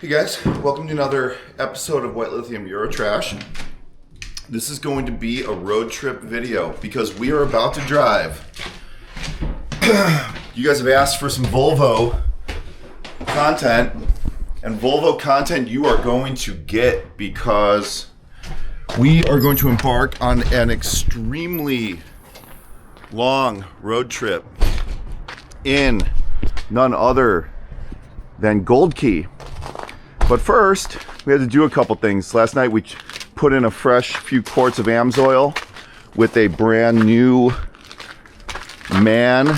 Hey guys, welcome to another episode of White Lithium Eurotrash. This is going to be a road trip video because we are about to drive. You guys have asked for some Volvo content, and Volvo content you are going to get because we are going to embark on an extremely long road trip in none other than Gold Key. But first, we had to do a couple things. Last night we put in a fresh few quarts of AMSOIL with a brand new MAN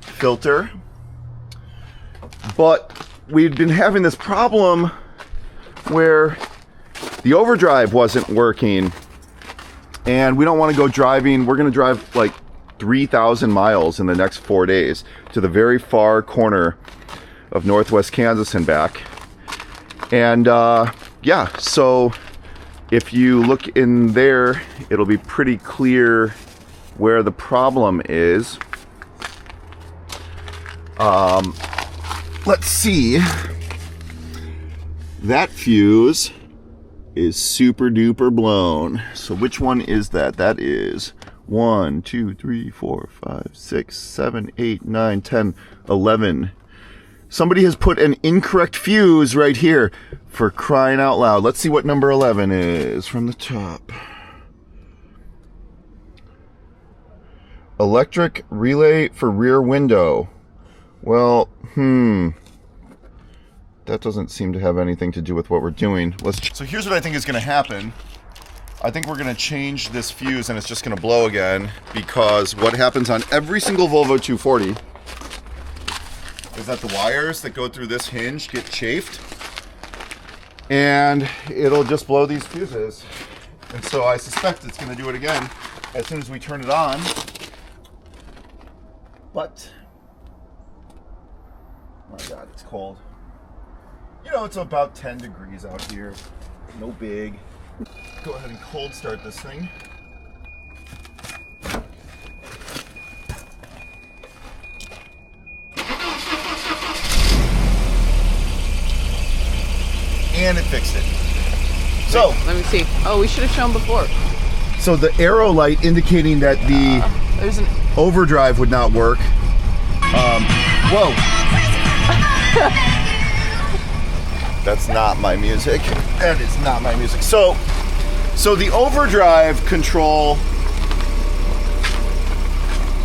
filter. But we'd been having this problem where the overdrive wasn't working. And we don't want to go driving. We're going to drive like 3,000 miles in the next 4 days to the very far corner of northwest Kansas and back. And yeah, so if you look in there, it'll be pretty clear where the problem is. Let's see. That fuse is super duper blown. So which one is that? That is 1, 2, 3, 4, 5, 6, 7, 8, 9, 10, 11. Somebody has put an incorrect fuse right here, for crying out loud. Let's see what number 11 is from the top. Electric relay for rear window. Well, that doesn't seem to have anything to do with what we're doing. So here's what I think is going to happen. I think we're going to change this fuse and it's just going to blow again, because what happens on every single Volvo 240 is that the wires that go through this hinge get chafed and it'll just blow these fuses. And so I suspect it's going to do it again as soon as we turn it on. But, oh my God, it's cold. You know, it's about 10 degrees out here. No big. Go ahead and cold start this thing. And it fixed it. So let me see. Oh, we should have shown before. So the arrow light indicating that the there's an overdrive would not work. Whoa. That's not my music. That is not my music. So the overdrive control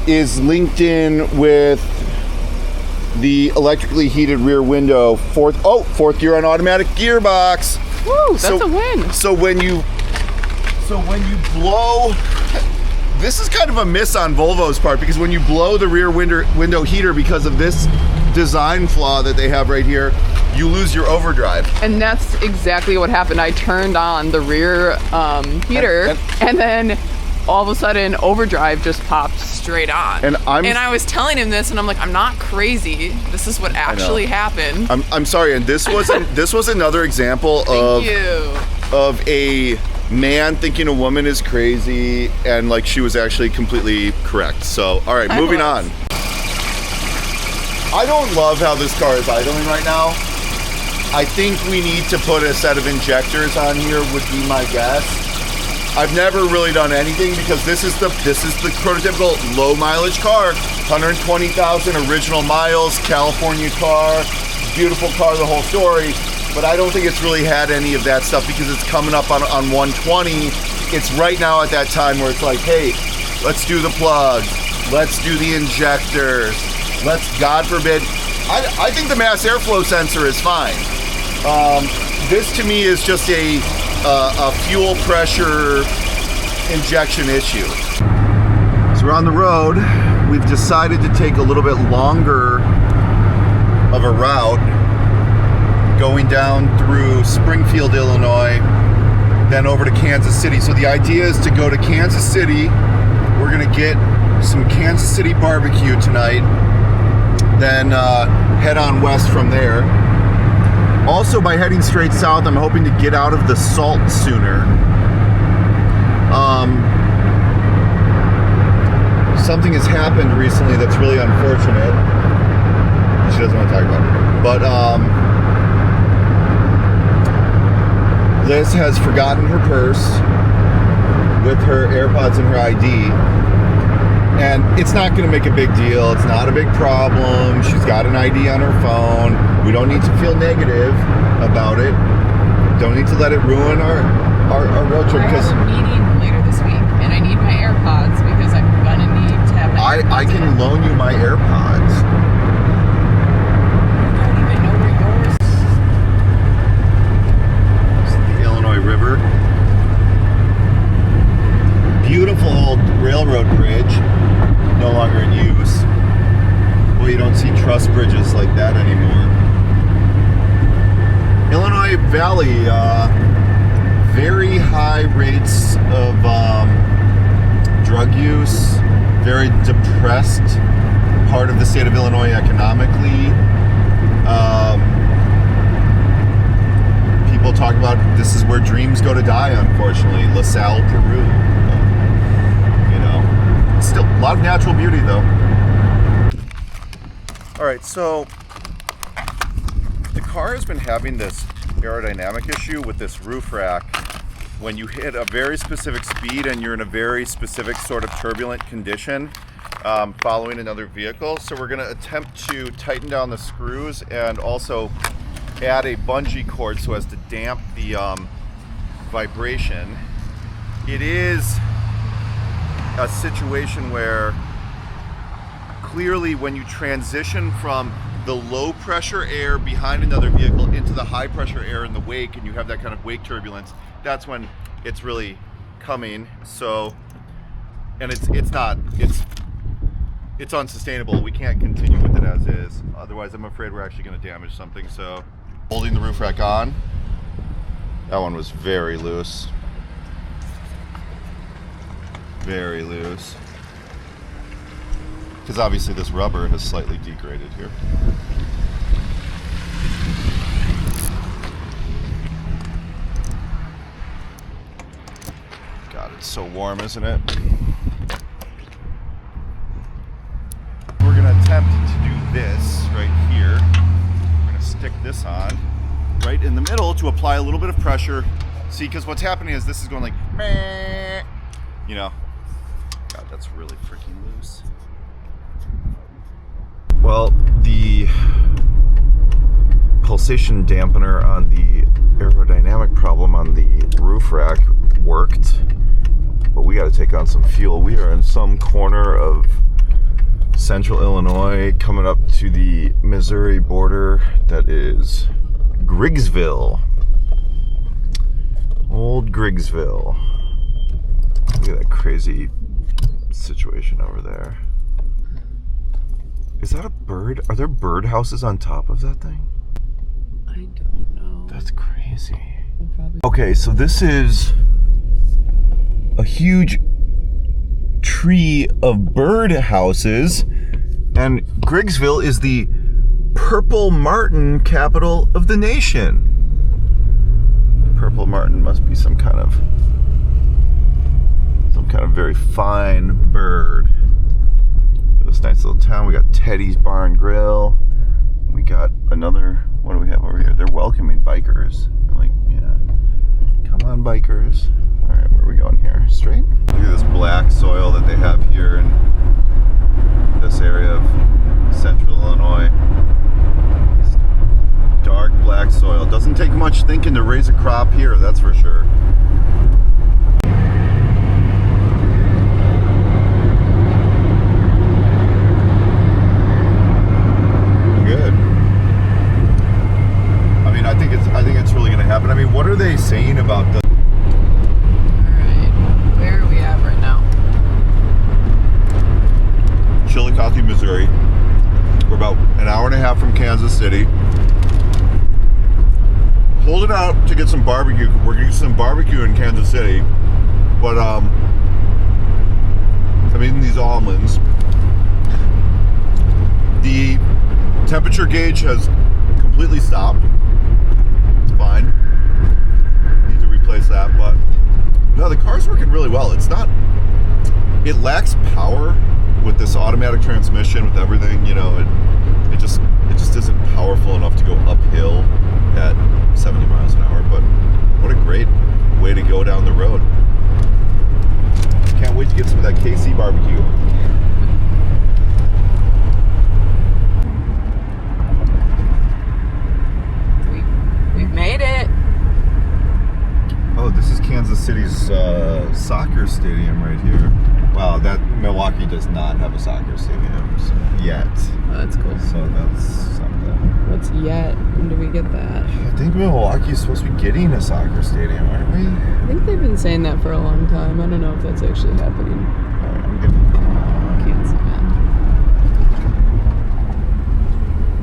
is linked in with the electrically heated rear window, fourth gear on automatic gearbox. Woo, that's a win. So when you blow, this is kind of a miss on Volvo's part, because when you blow the rear window heater because of this design flaw that they have right here, you lose your overdrive. And that's exactly what happened. I turned on the rear heater and then all of a sudden overdrive just popped straight on. And I was telling him this and I'm like, I'm not crazy. This is what actually happened. I'm sorry, and this was another example of a man thinking a woman is crazy and like she was actually completely correct. So all right, moving on. I don't love how this car is idling right now. I think we need to put a set of injectors on here would be my guess. I've never really done anything because this is the prototypical low mileage car, 120,000 original miles, California car, beautiful car, the whole story. But I don't think it's really had any of that stuff because it's coming up on 120. It's right now at that time where it's like, hey, let's do the plugs, let's do the injectors, let's, God forbid, I think the mass airflow sensor is fine. This to me is just a fuel pressure injection issue. So we're on the road. We've decided to take a little bit longer of a route, going down through Springfield, Illinois, then over to Kansas City. So the idea is to go to Kansas City. We're gonna get some Kansas City barbecue tonight, then head on west from there. Also, by heading straight south, I'm hoping to get out of the salt sooner. Something has happened recently that's really unfortunate. She doesn't want to talk about it. But Liz has forgotten her purse with her AirPods and her ID. And it's not going to make a big deal. It's not a big problem. She's got an ID on her phone. We don't need to feel negative about it. Don't need to let it ruin our road trip. I have a meeting later this week, and I need my AirPods because I'm going to need to have my AirPods. I can loan you my AirPods. I don't even know where yours is. The Illinois River. Beautiful old railroad bridge. No longer in use. Well, you don't see truss bridges like that anymore. Illinois Valley, very high rates of drug use, very depressed part of the state of Illinois economically. People talk about this is where dreams go to die, unfortunately. LaSalle, Peru. Still a lot of natural beauty, though. All right, so the car has been having this aerodynamic issue with this roof rack when you hit a very specific speed and you're in a very specific sort of turbulent condition following another vehicle. So we're going to attempt to tighten down the screws and also add a bungee cord so as to damp the vibration. It is a situation where clearly when you transition from the low pressure air behind another vehicle into the high pressure air in the wake, and you have that kind of wake turbulence, that's when it's really coming. So, and it's unsustainable. We can't continue with it as is. Otherwise, I'm afraid we're actually going to damage something. So, holding the roof rack on. That one was very loose. Very loose. Because obviously this rubber has slightly degraded here. God, it's so warm, isn't it? We're going to attempt to do this right here. We're going to stick this on right in the middle to apply a little bit of pressure. See, because what's happening is this is going like, meh, you know. God, that's really freaking loose. Well, the pulsation dampener on the aerodynamic problem on the roof rack worked, but we got to take on some fuel. We are in some corner of central Illinois coming up to the Missouri border. That is Griggsville. Old Griggsville. Look at that crazy situation over there. Is that a bird? Are there bird houses on top of that thing? I don't know. That's crazy. Okay, so this is a huge tree of bird houses, and Griggsville is the purple martin capital of the nation. Purple martin must be some kind of very fine bird. This nice little town. We got Teddy's Bar and Grill. We got another, what do we have over here? They're welcoming bikers. They're like, yeah, come on bikers. All right, where are we going here? Straight? Look at this black soil that they have here in this area of central Illinois. It's dark black soil. It doesn't take much thinking to raise a crop here, that's for sure. But I mean, what are they saying about the... Alright, where are we at right now? Chillicothe, Missouri. We're about an hour and a half from Kansas City. Holding out to get some barbecue. We're getting some barbecue in Kansas City. But, I'm eating these almonds. The temperature gauge has completely stopped. It's fine. Replace that, but no, the car's working really well. It lacks power with this automatic transmission, with everything, you know, it just isn't powerful enough to go uphill at 70 miles an hour, but what a great road. Can't wait to get some of that KC barbecue. We've made it. Oh, this is Kansas City's soccer stadium right here. Wow, that Milwaukee does not have a soccer stadium yet. Oh, that's cool. So that's something. What's yet? When do we get that? I think Milwaukee is supposed to be getting a soccer stadium, aren't we? I think they've been saying that for a long time. I don't know if that's actually happening. All right, I'm getting. Can't see, man.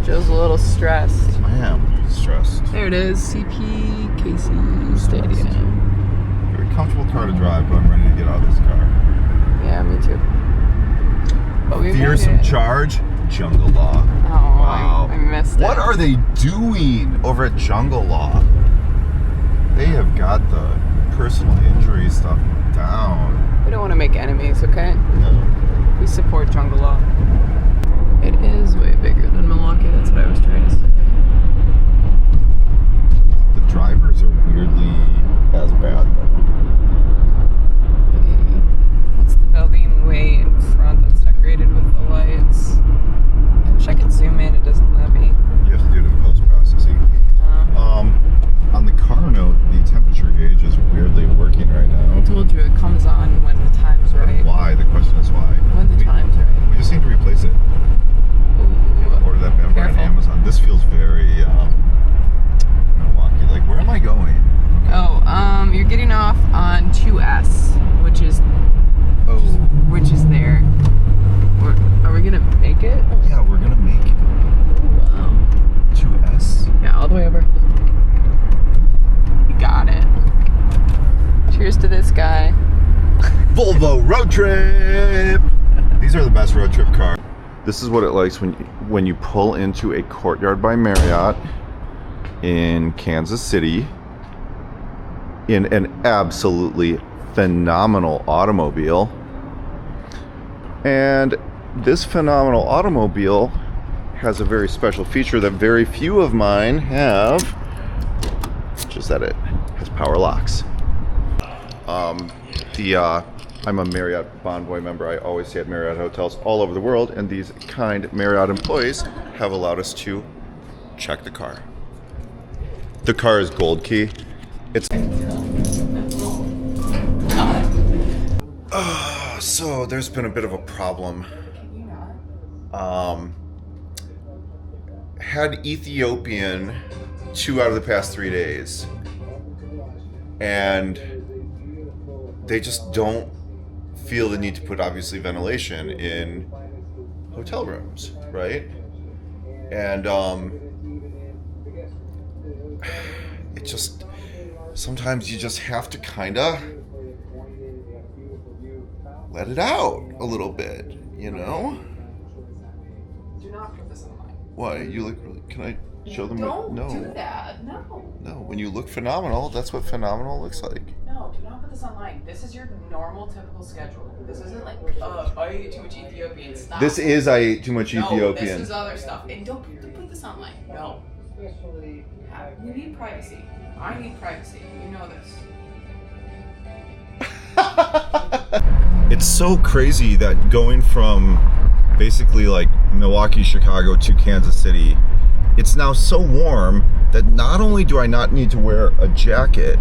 Joe's a little stressed. I am stressed. There it is, CPKC Stadium. Very comfortable car to drive, but I'm ready to get out of this car. Yeah, me too. But we Fearsome Charge, Jungle Law. Oh, wow. I missed it. What are they doing over at Jungle Law? They have got the personal injury stuff down. We don't want to make enemies, okay? No. We support Jungle Law. It is way bigger than Milwaukee, that's what I was trying to say. The drivers are weirdly as bad. What's the building way in front that's decorated with the lights? I wish I could zoom in, it doesn't let me. You have to do it in post-processing. On the car note, the temperature gauge is weirdly working right now. I told you it comes on when the time's right. Why? The question is why. When the time's right. We just need to replace it. Ooh. Order that bad boy on Amazon. This feels very Milwaukee. Like, where am I going? Oh, you're getting off on 2S, which is there. Are we gonna make it? Yeah, we're gonna make it. Oh, wow. 2S. Yeah, all the way over. You got it. Cheers to this guy. Volvo road trip. These are the best road trip cars. This is what it likes when you pull into a Courtyard by Marriott in Kansas City in an absolutely phenomenal automobile. And this phenomenal automobile has a very special feature that very few of mine have, which is that it has power locks. I'm a Marriott Bonvoy member. I always stay at Marriott hotels all over the world, and these kind Marriott employees have allowed us to check the car. The car is gold key. It's so there's been a bit of a problem. Had Ethiopian 2 out of the past 3 days, and they just don't feel the need to put, obviously, ventilation in hotel rooms, right? And it just, sometimes you just have to kind of let it out a little bit, you know? Do not put this in the mic. Why? You look really, can I show them? Don't No. do that. No. No, when you look phenomenal, that's what phenomenal looks like. No, do not put this online. This is your normal, typical schedule. This isn't like, I ate too much Ethiopian stuff. This is I ate too much Ethiopian. No, this is other stuff. And don't put this online. No. You need privacy. I need privacy. You know this. It's so crazy that going from basically like Milwaukee, Chicago to Kansas City, it's now so warm that not only do I not need to wear a jacket,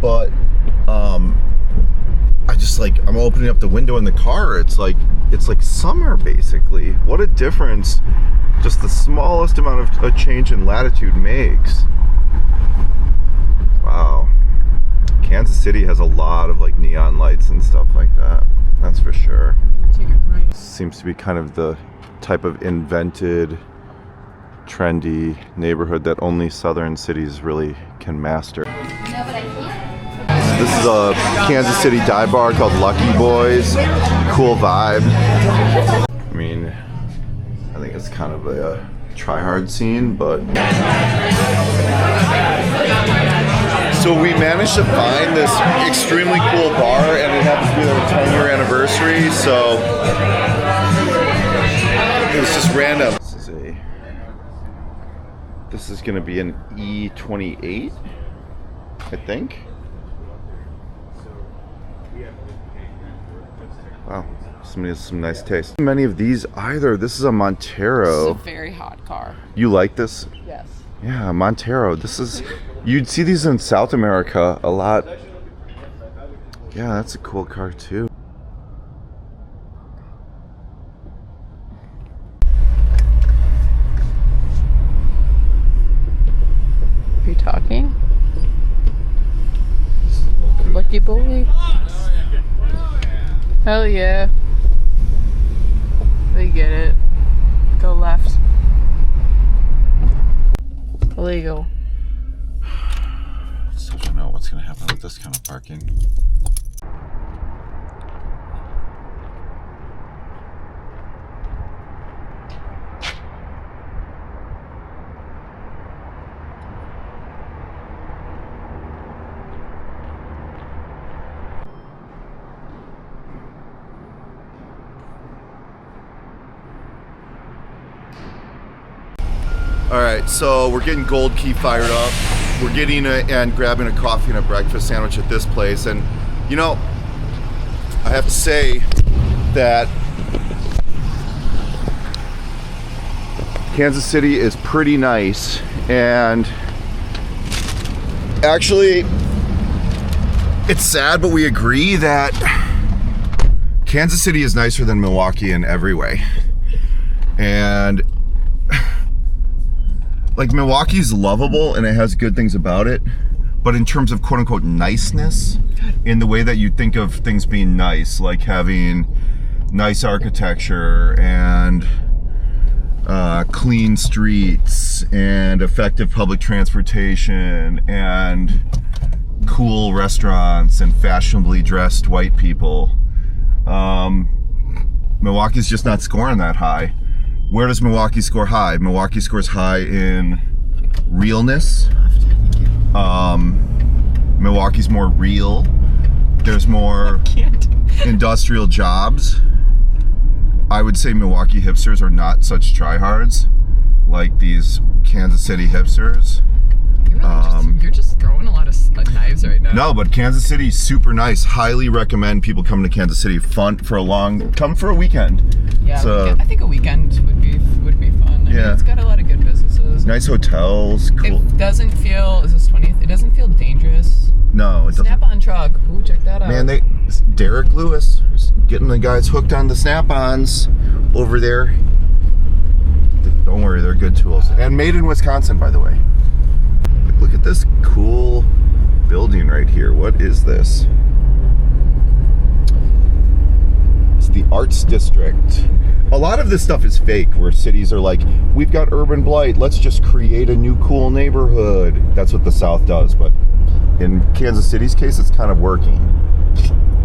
but I just I'm opening up the window in the car. It's like summer basically. What a difference just the smallest amount of a change in latitude makes. Wow. Kansas City has a lot of neon lights and stuff like that. That's for sure. Seems to be kind of the type of invented, trendy neighborhood that only southern cities really can master. This is a Kansas City dive bar called Lucky Boys. Cool vibe. I mean, I think it's kind of a try-hard scene, but... So we managed to find this extremely cool bar, and it happens to be their 10-year anniversary, so it was just random. This is going to be an E28, I think. Wow, somebody has some nice taste. Many of these either. This is a Montero. This is a very hot car. You like this? Yes. Yeah, Montero. This is, you'd see these in South America a lot. Yeah, that's a cool car too. Are you talking? Lucky boy. Hell yeah. They get it. Go left. Illegal. Still don't know what's gonna happen with this kind of parking. All right, so we're getting Gold Key fired up. We're getting and grabbing a coffee and a breakfast sandwich at this place. And, you know, I have to say that Kansas City is pretty nice. And actually, it's sad, but we agree that Kansas City is nicer than Milwaukee in every way. And like, Milwaukee's lovable and it has good things about it, but in terms of quote unquote niceness, in the way that you think of things being nice, like having nice architecture and clean streets and effective public transportation and cool restaurants and fashionably dressed white people, Milwaukee's just not scoring that high. Where does Milwaukee score high? Milwaukee scores high in realness. Milwaukee's more real. There's more industrial jobs. I would say Milwaukee hipsters are not such tryhards like these Kansas City hipsters. You're just throwing a lot of knives right now. No, but Kansas City's super nice. Highly recommend people come to Kansas City. Fun for come for a weekend. Yeah, I think a weekend would be fun. I mean, it's got a lot of good businesses. Nice hotels. Cool. It doesn't feel. Is this 20th? It doesn't feel dangerous. No, it doesn't. Snap-on truck. Ooh, check that out. Man, Derek Lewis getting the guys hooked on the Snap-ons over there. Don't worry, they're good tools. And made in Wisconsin, by the way. Look at this cool building right here. What is this? It's the Arts District. A lot of this stuff is fake, where cities are like, we've got urban blight, let's just create a new cool neighborhood. That's what the South does, but in Kansas City's case, it's kind of working.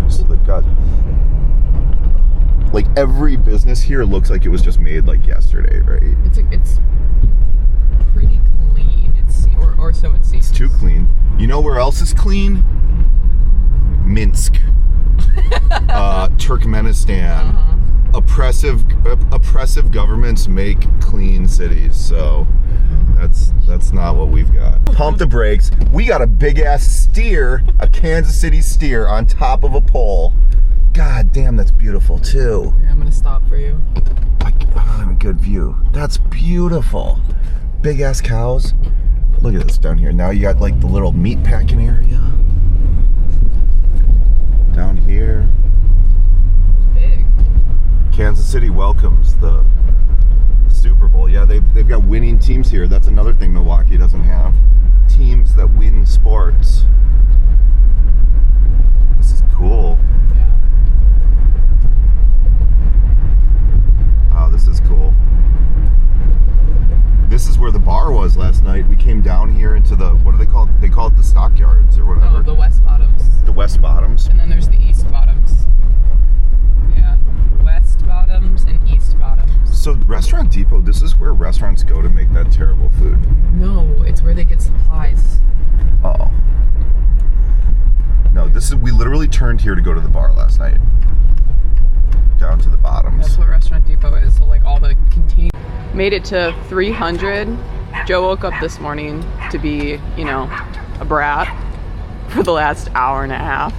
So they've got, like, every business here looks like it was just made like yesterday, right? It's pretty clean. Or so it seems. It's too clean. You know where else is clean? Minsk. Turkmenistan. Oppressive governments make clean cities, so that's not what we've got. Pump the brakes. We got a big ass steer, a Kansas City steer on top of a pole. God damn, that's beautiful too. Yeah, I'm gonna stop for you. I don't have a good view. That's beautiful. Big ass cows. Look at this down here. Now you got like the little meat packing area. Down here. Big. Kansas City welcomes the Super Bowl. Yeah, they've got winning teams here. That's another thing Milwaukee doesn't have. Teams that win sports. This is cool. Yeah. Wow, this is cool. This is where the bar was last night. We came down here into the, what do they call it? They call it the stockyards or whatever. Oh, the West Bottoms. The West Bottoms. And then there's the East Bottoms. Yeah. West Bottoms and East Bottoms. So Restaurant Depot, this is where restaurants go to make that terrible food. No, it's where they get supplies. Uh-oh. No, we literally turned here to go to the bar last night. Down to the bottoms. That's what Restaurant Depot is. So like all the containers. Made it to 300. Joe woke up this morning to be, a brat for the last hour and a half.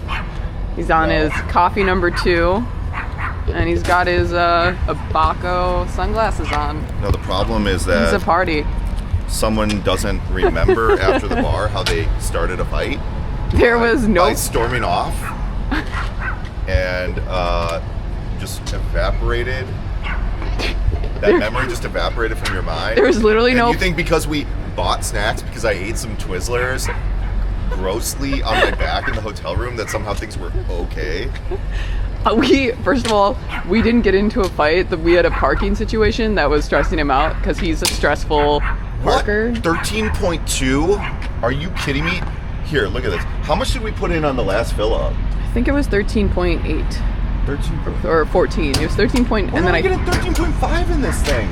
He's on his coffee number 2. And he's got his Abaco sunglasses on. No, the problem is that it's a party. Someone doesn't remember after the bar how they started a fight. There was no... By storming off. And just evaporated. That memory just evaporated from your mind. There was literally no... You think because we bought snacks, because I ate some Twizzlers grossly on my back in the hotel room, that somehow things were okay? First of all, we didn't get into a fight. We had a parking situation that was stressing him out because he's a stressful parker. 13.2? Are you kidding me? Here, look at this. How much did we put in on the last fill up? I think it was 13.8. 13 or 14. It was 13 point, and then I getting 13.5 in this thing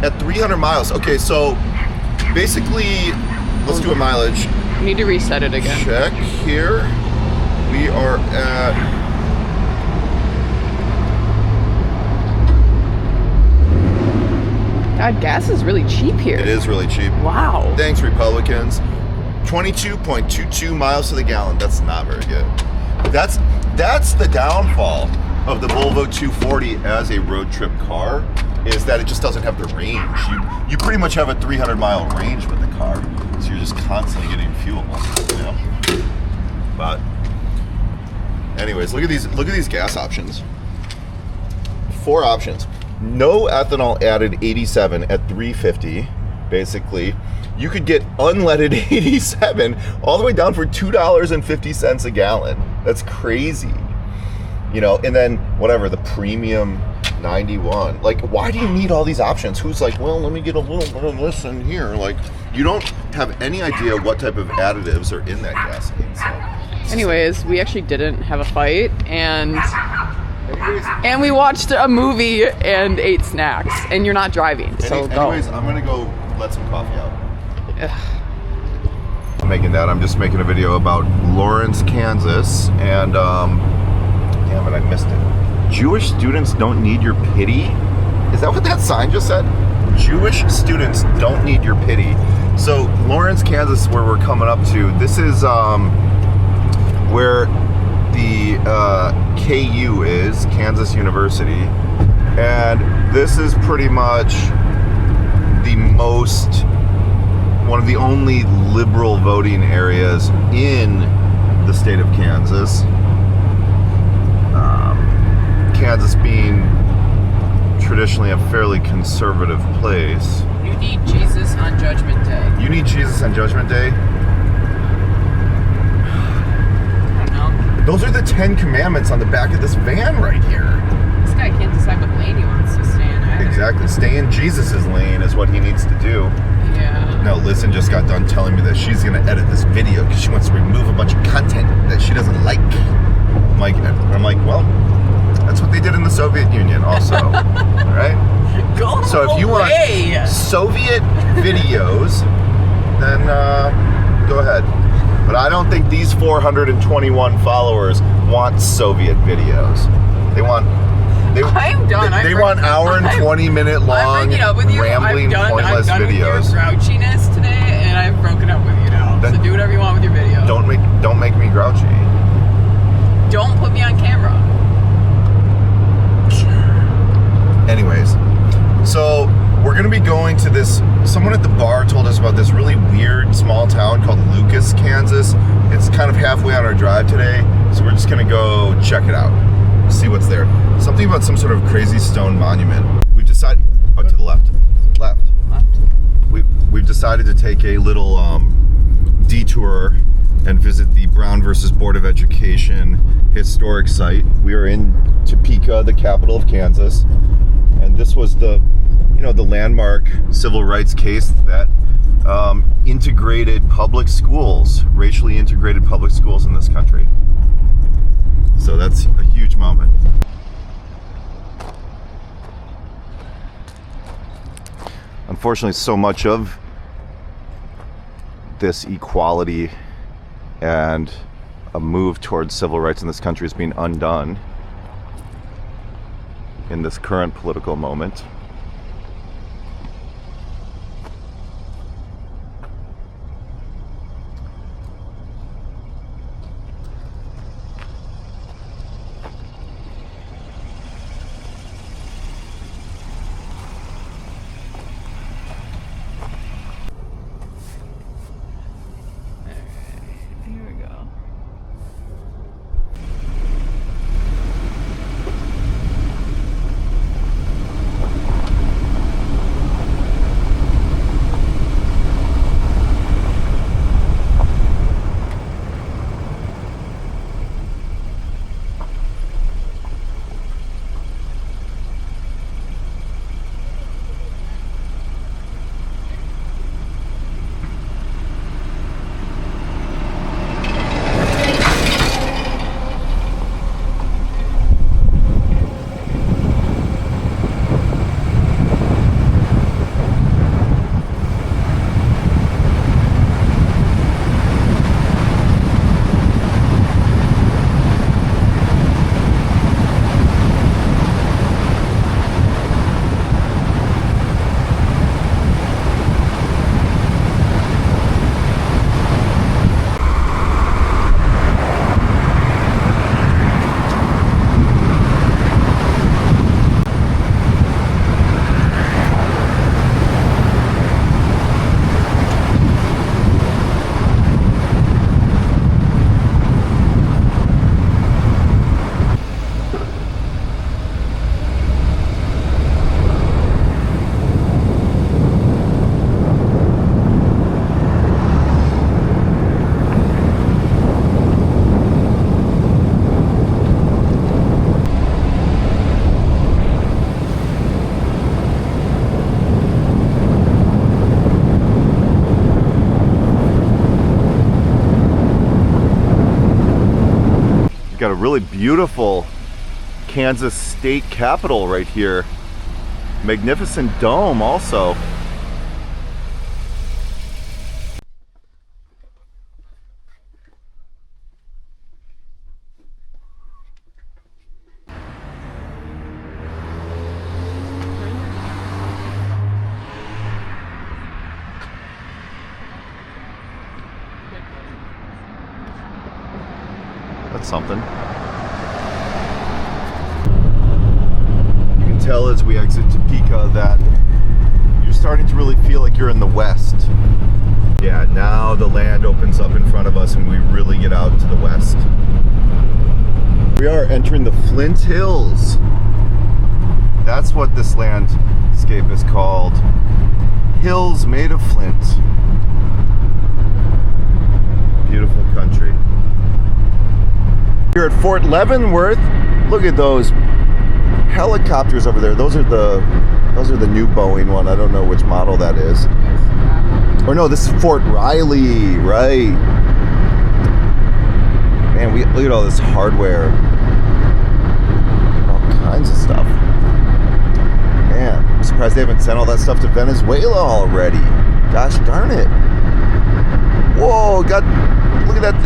at 300 miles. Okay, so basically, let's do a mileage. You need to reset it again. Check here. We are at. God, gas is really cheap here. It is really cheap. Wow. Thanks, Republicans. 22.22 miles to the gallon. That's not very good. That's the downfall of the Volvo 240 as a road trip car, is that it just doesn't have the range. You pretty much have a 300-mile range with the car, so you're just constantly getting fuel. You know? But anyways, look at these gas options. 4 options. No ethanol added 87 at $3.50, basically. You could get unleaded 87 all the way down for $2.50 a gallon. That's crazy. You know, and then whatever, the premium 91. Like, why do you need all these options? Who's like, well, let me get a little bit of this in here. Like, you don't have any idea what type of additives are in that gasoline. So. Anyways, we actually didn't have a fight, and we watched a movie and ate snacks, and you're not driving, so anyways, I'm gonna go let some coffee out. I'm making that. I'm just making a video about Lawrence, Kansas, and damn it, I missed it. Jewish students don't need your pity? Is that what that sign just said? Jewish students don't need your pity. So Lawrence, Kansas, where we're coming up to, this is where the KU is, Kansas University, and this is pretty much one of the only liberal voting areas in the state of Kansas. Kansas being traditionally a fairly conservative place. You need Jesus on Judgment Day. You need Jesus on Judgment Day? I don't know. Those are the 10 commandments on the back of this van right here. This guy can't decide what lane he wants to stay in either. Exactly. Stay in Jesus' lane is what he needs to do. Yeah. No, Listen just got done telling me that she's going to edit this video because she wants to remove a bunch of content that she doesn't like. I'm like, well, that's what they did in the Soviet Union also. Right? Go So if you want Soviet videos, then go ahead. But I don't think these 421 followers want Soviet videos. I'm done. They want hour and 20-minute long, rambling, pointless videos. With your grouchiness today, and I've broken up with you now. Then so do whatever you want with your video. Don't make me grouchy. Don't put me on camera. Anyways, so we're gonna be going to this. Someone at the bar told us about this really weird small town called Lucas, Kansas. It's kind of halfway on our drive today, so we're just gonna go check it out. See what's there. Something about some sort of crazy stone monument. We've decided to the left. We've decided to take a little detour and visit the Brown versus Board of Education historic site. We are in Topeka, the capital of Kansas, and this was the landmark civil rights case that integrated public schools, racially integrated public schools in this country. So that's a huge moment. Unfortunately, so much of this equality and a move towards civil rights in this country is being undone in this current political moment. really beautiful Kansas state capitol right here. Magnificent dome also. That's something. You can tell as we exit Topeka that you're starting to really feel like you're in the West. Yeah, now the land opens up in front of us and we really get out to the west. We are entering the Flint Hills. That's what this landscape is called. Hills made of flint. Beautiful country. Here at Fort Leavenworth, look at those helicopters over there. Those are the new Boeing one. I don't know which model that is. Or no, this is Fort Riley, right? Man, look at all this hardware. All kinds of stuff. Man, I'm surprised they haven't sent all that stuff to Venezuela already. Gosh darn it. Whoa, look at that.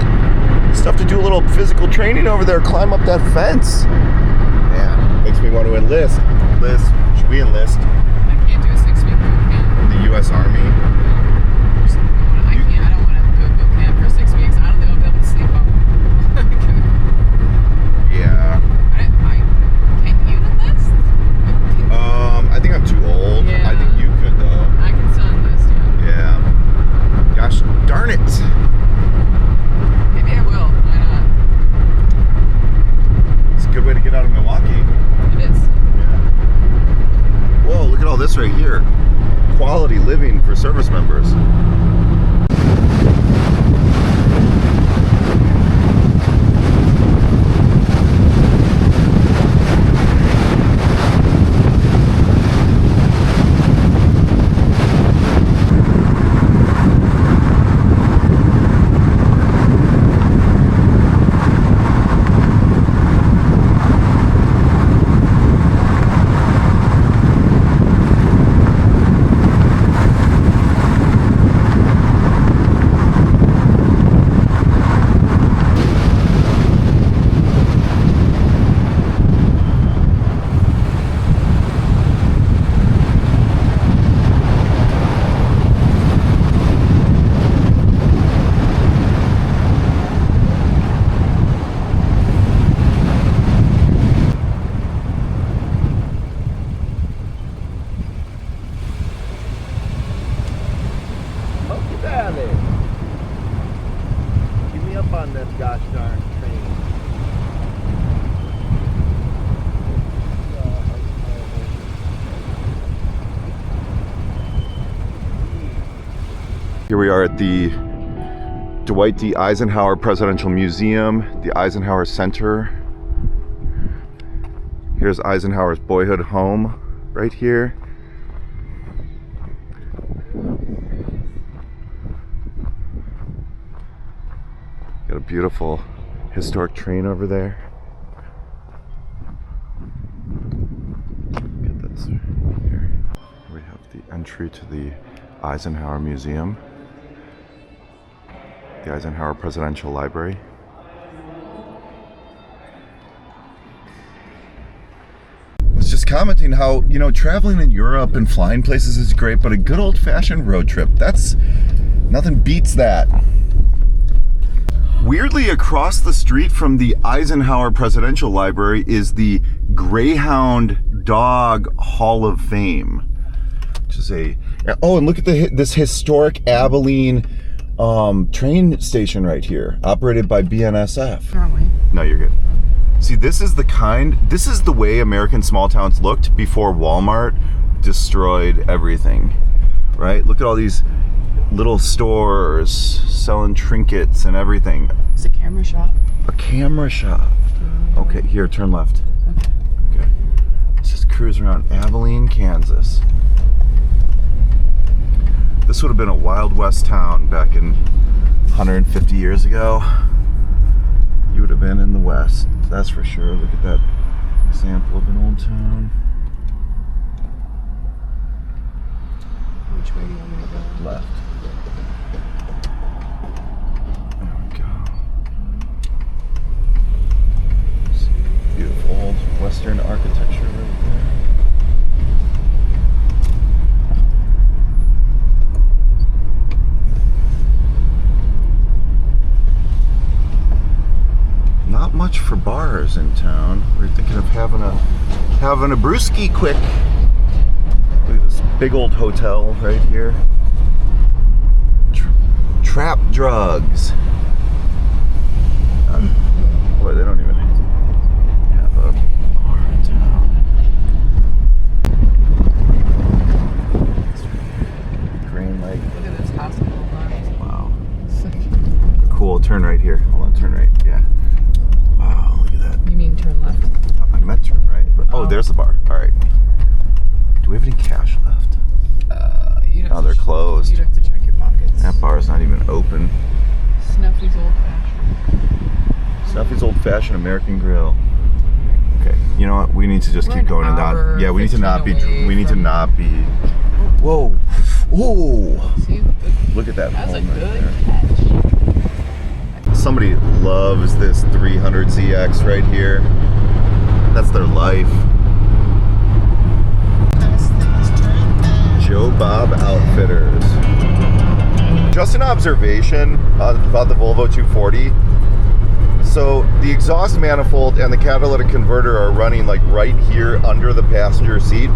Stuff to do a little physical training over there. Climb up that fence. Man, makes me want to enlist. Liz, should we enlist? I can't do a 6-week boot camp. In the U.S. Army? I can't. I don't want to do a boot camp for 6 weeks. I don't think I'll be able to sleep well. Yeah. Can you enlist? I think I'm too old. Yeah. I think you could though. I can still enlist, yeah. Yeah. Gosh darn it. Good way to get out of Milwaukee. It is. Yeah. Whoa, look at all this right here. Quality living for service members. Gosh darn train. Here we are at the Dwight D. Eisenhower Presidential Museum, the Eisenhower Center. Here's Eisenhower's boyhood home right here. Got a beautiful historic train over there. Get this here. We have the entry to the Eisenhower Museum, the Eisenhower Presidential Library. I was just commenting how, you know, traveling in Europe and flying places is great, but a good old-fashioned road trip, nothing beats that. Weirdly, across the street from the Eisenhower Presidential Library is the Greyhound Dog Hall of Fame, which is and look at this historic Abilene train station right here, operated by BNSF. Aren't we? No, you're good. See, this is the way American small towns looked before Walmart destroyed everything, right? Look at all these little stores selling trinkets and everything. It's a camera shop. A camera shop. Okay, here, turn left. Okay. Let's just cruise around Abilene, Kansas. This would have been a Wild West town back in 150 years ago. You would have been in the West. That's for sure. Look at that example of an old town. Which way do you want me to go? Left. There we go. Beautiful old Western architecture right there. Not much for bars in town. We're thinking of having a brewski quick. Look at this big old hotel right here. Trap drugs. Boy, they don't even have a bar in town. Green light. Look at this hospital bar. Wow. Cool. Turn right here. Hold on. Turn right. Yeah. Wow. Look at that. You mean turn left? No, I meant turn right. But there's the bar. All right. Do we have any cash left? Oh, they're closed. You'd have to check your pockets. That bar's not even open. Snuffy's old fashioned. Snuffy's old fashioned American grill. Okay, you know what? We need to just keep going and not. Yeah, we need to not be. We need to not be. Whoa! Whoa! See, look at that that's home a right good there. catch. Somebody loves this 300ZX right here. That's their life. Joe Bob Outfitters. Just an observation about the Volvo 240. So the exhaust manifold and the catalytic converter are running like right here under the passenger seat.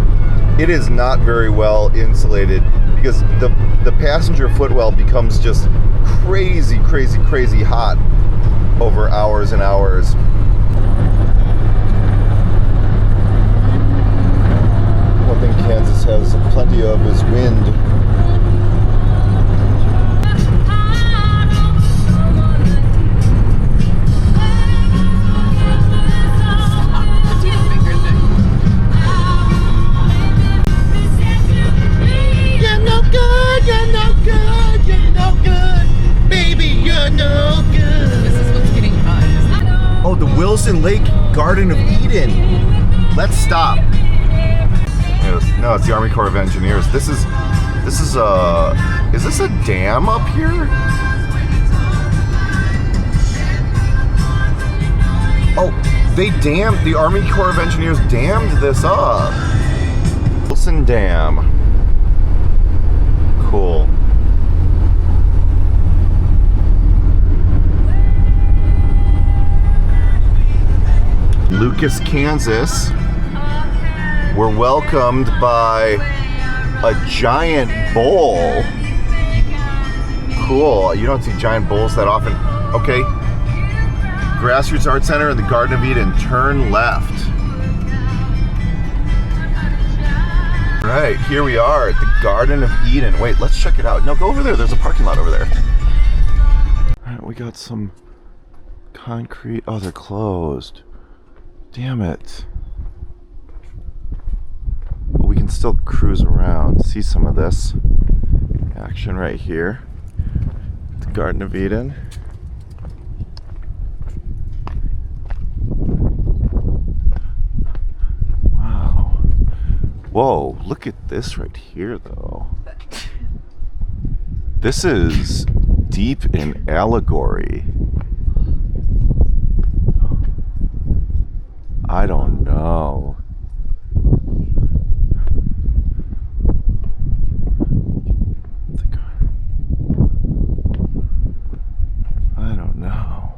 It is not very well insulated because the passenger footwell becomes just crazy hot over hours and hours. One thing Kansas has plenty of is wind. You're no good, you're no good, you're no good. Baby, you're no good. This is what's getting hot. Oh, the Wilson Lake Garden of Eden. Let's stop. No, it's the Army Corps of Engineers. Is this a dam up here? Oh, the Army Corps of Engineers dammed this up. Wilson Dam. Cool. Lucas, Kansas. We're welcomed by a giant bull. Cool. You don't see giant bulls that often. Okay. Grassroots Art Center and the Garden of Eden. Turn left. Right, here we are at the Garden of Eden. Wait, let's check it out. No, go over there. There's a parking lot over there. All right, we got some concrete. Oh, they're closed. Damn it. But we can still cruise around, see some of this action right here. The Garden of Eden. Wow. Whoa, look at this right here though. This is deep in allegory. I don't know. I don't know.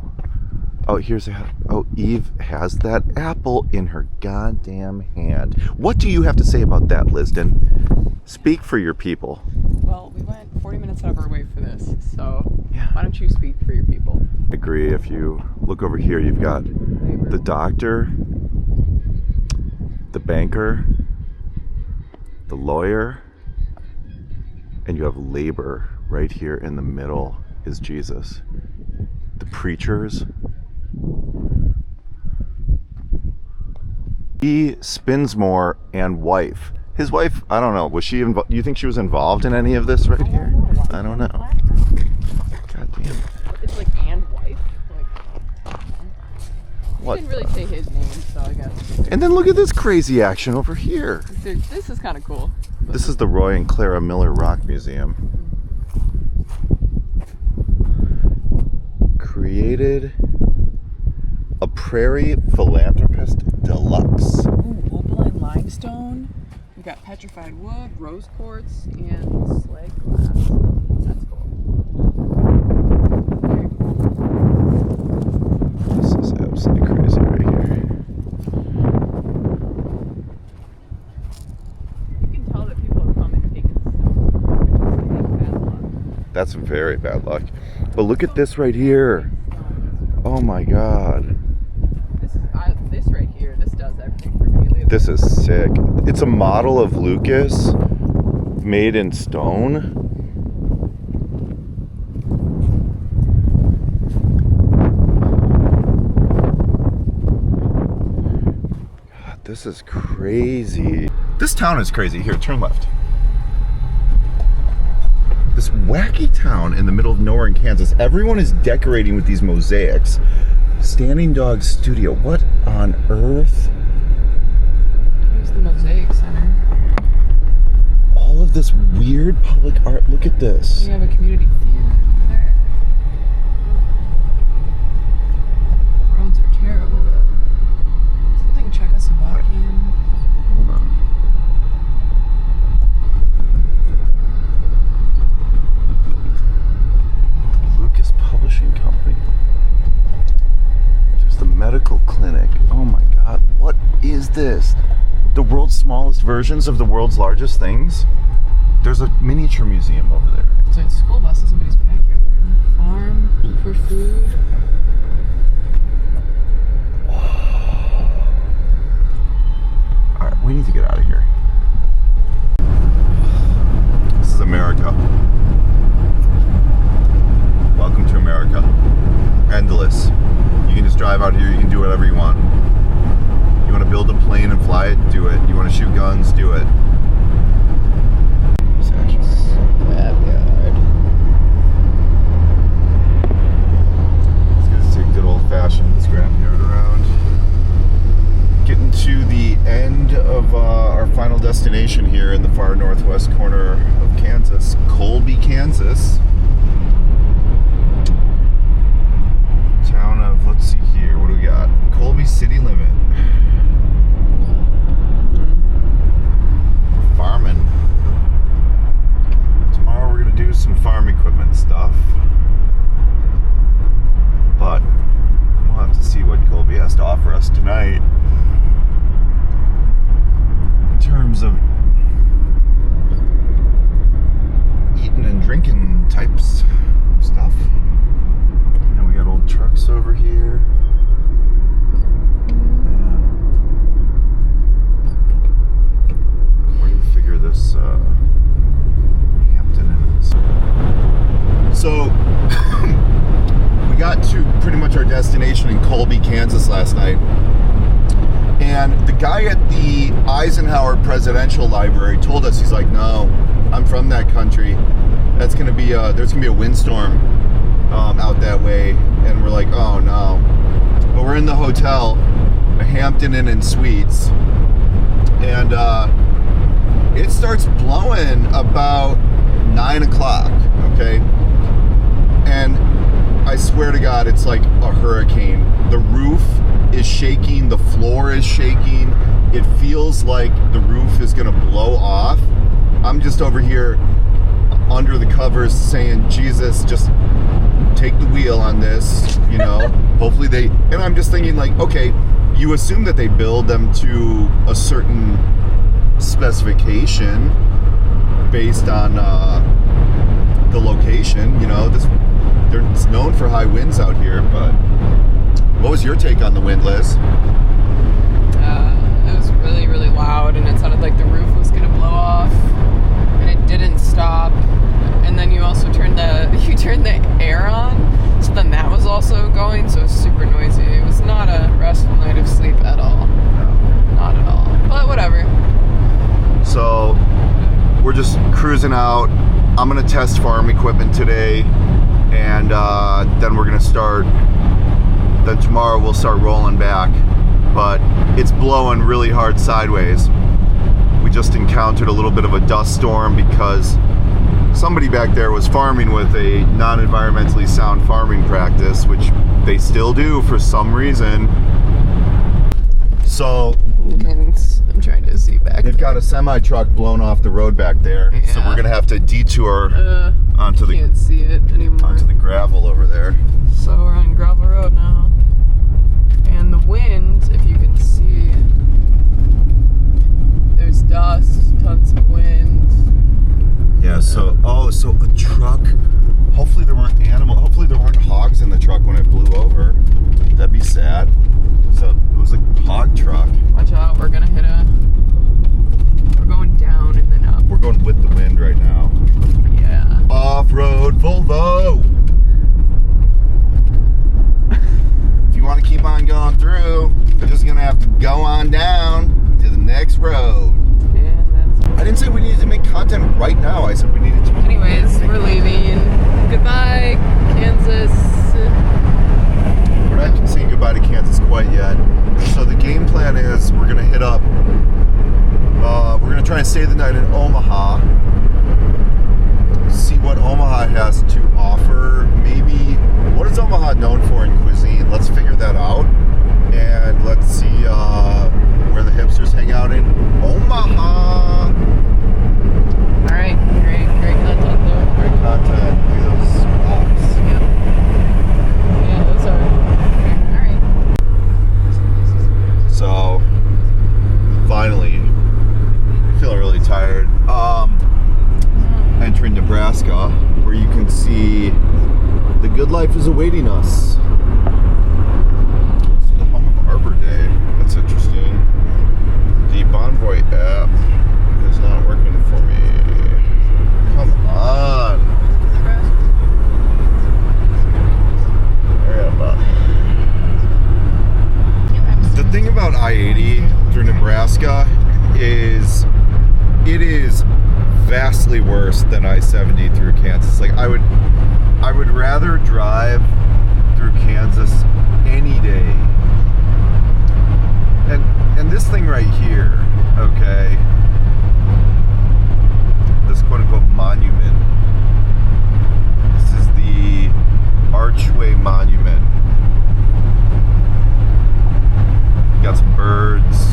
Oh, here's a. Oh, Eve has that apple in her goddamn hand. What do you have to say about that, Lisden? Speak for your people. Well, we went 40 minutes out of our way for this, so yeah. Why don't you speak for your people? I agree. If you look over here, you've got the doctor, the banker, the lawyer, and you have labor right here in the middle is Jesus. The preachers. E. Spinsmore and wife. His wife, I don't know, was she involved? Do you think she was involved in any of this right here? I don't know. God damn. It's like and wife. What? Didn't really say his name, so I guess. And then look at this crazy action over here. This is kind of cool. This is the Roy and Clara Miller Rock Museum. Created a prairie philanthropist deluxe. Ooh, opaline limestone. We got petrified wood, rose quartz, and slag glass. That's cool. Very cool. This is absolutely crazy right here. You can tell that people have come and taken stuff. That's very bad luck. But look at this right here. Oh my god. This right here, this does everything for me. This is sick. It's a model of Lucas made in stone. God, this is crazy. This town is crazy. Here, turn left. This wacky town in the middle of nowhere in Kansas. Everyone is decorating with these mosaics. Standing Dog Studio. What on earth? Here's the Mosaic Center. All of this weird public art. Look at this. We have a community theater over there. Roads are terrible. Something Czechoslovakian. Hold on. Lucas Publishing Company. There's the medical clinic. Oh my god, what is this? The world's smallest versions of the world's largest things? There's a miniature museum over there. It's like a school bus in somebody's backyard. Farm for food. Alright, we need to get out of here. This is America. Welcome to America. Endless. You can just drive out here, you can do whatever you want. You want to build a plane and fly it? Do it. You want to shoot guns? Do it. Backyard. Let's get a good old-fashioned scrapyard around. Getting to the end of our final destination here in the far northwest corner of Kansas, Colby, Kansas. Town of, let's see here, what do we got? Colby city limit. Farming. Tomorrow we're gonna do some farm equipment stuff, but we'll have to see what Colby has to offer us tonight in terms of eating and drinking types of stuff. And we got old trucks over here. Where do you figure this Hampton is? So we got to pretty much our destination in Colby, Kansas last night. And the guy at the Eisenhower Presidential Library told us, he's like, no, I'm from that country. That's gonna be there's gonna be a windstorm out that way. And we're like, oh no. But we're in the hotel, a Hampton Inn and Suites, and it starts blowing about 9 o'clock, okay? And I swear to God, it's like a hurricane. The roof is shaking, the floor is shaking. It feels like the roof is gonna blow off. I'm just over here under the covers saying, Jesus, just take the wheel on this, you know? Hopefully they, and I'm just thinking like, okay, you assume that they build them to a certain specification based on the location, you know, it's known for high winds out here. But what was your take on the wind, Liz? It was really, really loud, and it sounded like the roof was gonna blow off, and it didn't stop. And then you also turned the air on, so then that was also going, so it was super noisy. It was not a restful night of sleep at all. No. Not at all. But whatever. So we're just cruising out. I'm gonna test farm equipment today, and then we're gonna start then tomorrow we'll start rolling back. But it's blowing really hard sideways. We just encountered a little bit of a dust storm because somebody back there was farming with a non-environmentally sound farming practice, which they still do for some reason. So I'm trying to see back. They've got a semi-truck blown off the road back there, yeah. So we're gonna have to detour onto the can't see it anymore. onto the gravel over there. So we're on gravel road now, and the wind, if you can see, there's dust, tons of wind. Yeah. So so a truck. Hopefully there weren't Hopefully there weren't hogs in the truck when it blew over. That'd be sad. So it was a hog truck. Watch out, we're gonna hit we're going down and then up. We're going with the wind right now. Yeah. Off-road Volvo. If you want to keep on going through, you're just gonna have to go on down to the next road. I didn't say we needed to make content right now. I said we needed to. Anyways, we're leaving. Goodbye, Kansas. We're not saying goodbye to Kansas quite yet. So the game plan is we're gonna hit up. We're gonna try and stay the night in Omaha. See what Omaha has to offer. Maybe what is Omaha known for in cuisine? Let's figure that out, and let's see where the hipsters hang out in Omaha. All right, great content though. Great content. Look at those spots. Yep. Yeah, those are. All right. So, finally, feeling really tired. Entering Nebraska, where you can see the good life is awaiting us. It's the home of Arbor Day. That's interesting. The Bonvoy app is not working for me. Come on. There the thing about I-80 through Nebraska is it is vastly worse than I-70 through Kansas. Like I would rather drive through Kansas any day. And this thing right here, okay, this quote-unquote monument, this is the Archway Monument. Got some birds.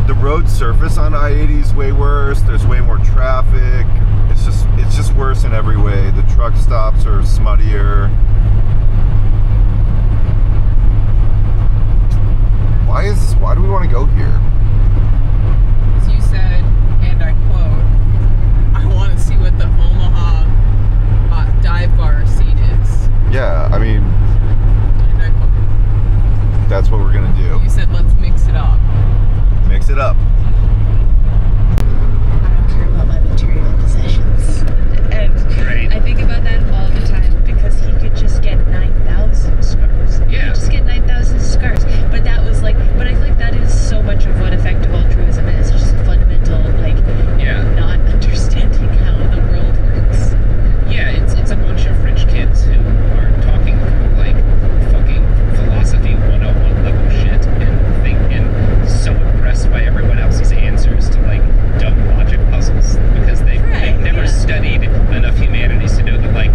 The road surface on I-80 is way worse. There's way more traffic. It's just worse in every way. The truck stops are smuttier. Why do we want to go here? As you said, and I quote, I want to see what the Omaha dive bar scene is. Yeah, I mean, and I quote, that's what we're gonna do. You said let's mix it up. Mix it up. I don't care about my material possessions. And right. I think about that all the time because he could just get 9,000 scars. Yeah. He could just get 9,000 scars. But that was like, but I feel like that is so much of what effective altruism is. Just fundamental, like, not understanding how the world works. Yeah, it's a bunch of rich kids who are talking through, like, fucking philosophy 101 level shit and so impressed by everyone else's answers to, like, dumb logic puzzles because they've never studied enough humanities to know that, like,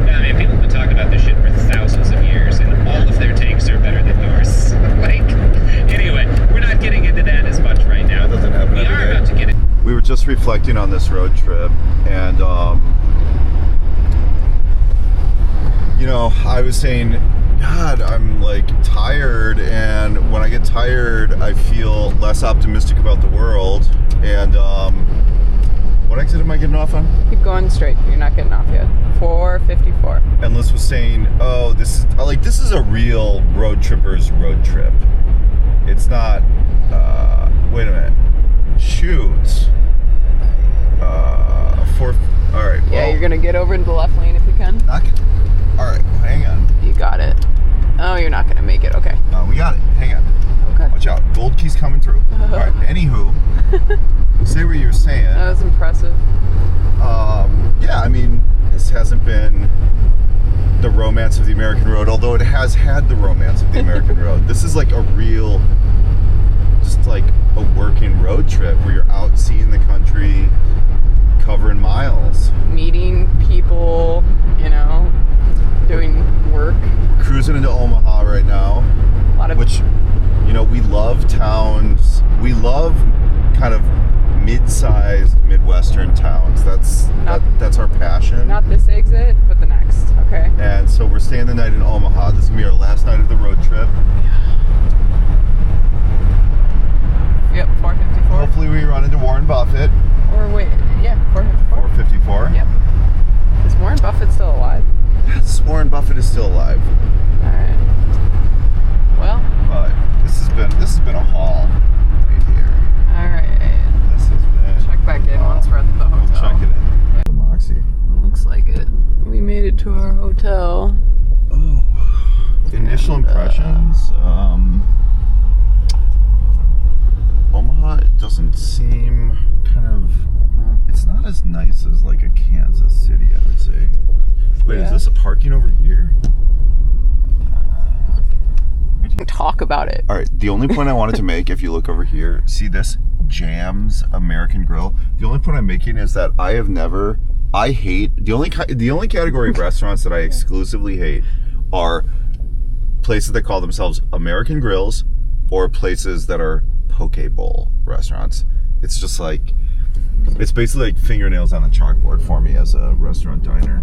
nah, man, people have been talking about this shit for thousands of years and all of their takes are better than yours. Like, anyway, we're not getting into that as much right now. That doesn't happen every day. About to get it. We were just reflecting on this road trip, and you know, I was saying, God, I'm like tired, and when I get tired, I feel less optimistic about the world. And what exit am I getting off on? Keep going straight. You're not getting off yet. 454. And Liz was saying, oh, this is a real road tripper's road trip. It's not, wait a minute. Shoot. All right. Yeah, you're gonna get over into the left lane if you can. All right, hang on. You got it. Oh, you're not gonna make it. Okay. We got it. Hang on. Okay. Watch out. Gold key's coming through. All right. Anywho, say what you were saying. That was impressive. Yeah, I mean, this hasn't been the romance of the American road, although it has had the romance of the American road. This is like a real, just like a working road trip where you're out seeing the country, covering miles, meeting people, you know, doing work. Cruising into Omaha right now, which, you know, we love towns. We love kind of mid-sized Midwestern towns. That's our passion. Not this exit, but the next. Okay. And so we're staying the night in Omaha. This is gonna be our last night of the road trip. Yep, 454. Hopefully we run into Warren Buffett. Or wait, yeah, 454. 454. Yep. Is Warren Buffett still alive? Yes, Warren Buffett is still alive. All right. Well. But this has been a haul right here. All right. This has been. Check back in once we're at the hotel. We'll check it in. The Moxie. Looks like it. We made it to our hotel. Oh. Initial impressions. Omaha doesn't seem kind of. It's not as nice as like a Kansas City, I would say. Wait, is this a parking over here? Talk about it. All right. The only point I wanted to make, if you look over here, see this Jams American Grill. The only point I'm making is that I hate the only category of restaurants that I exclusively hate are places that call themselves American Grills or places that are poke bowl restaurants. It's just like, it's basically like fingernails on a chalkboard for me as a restaurant diner.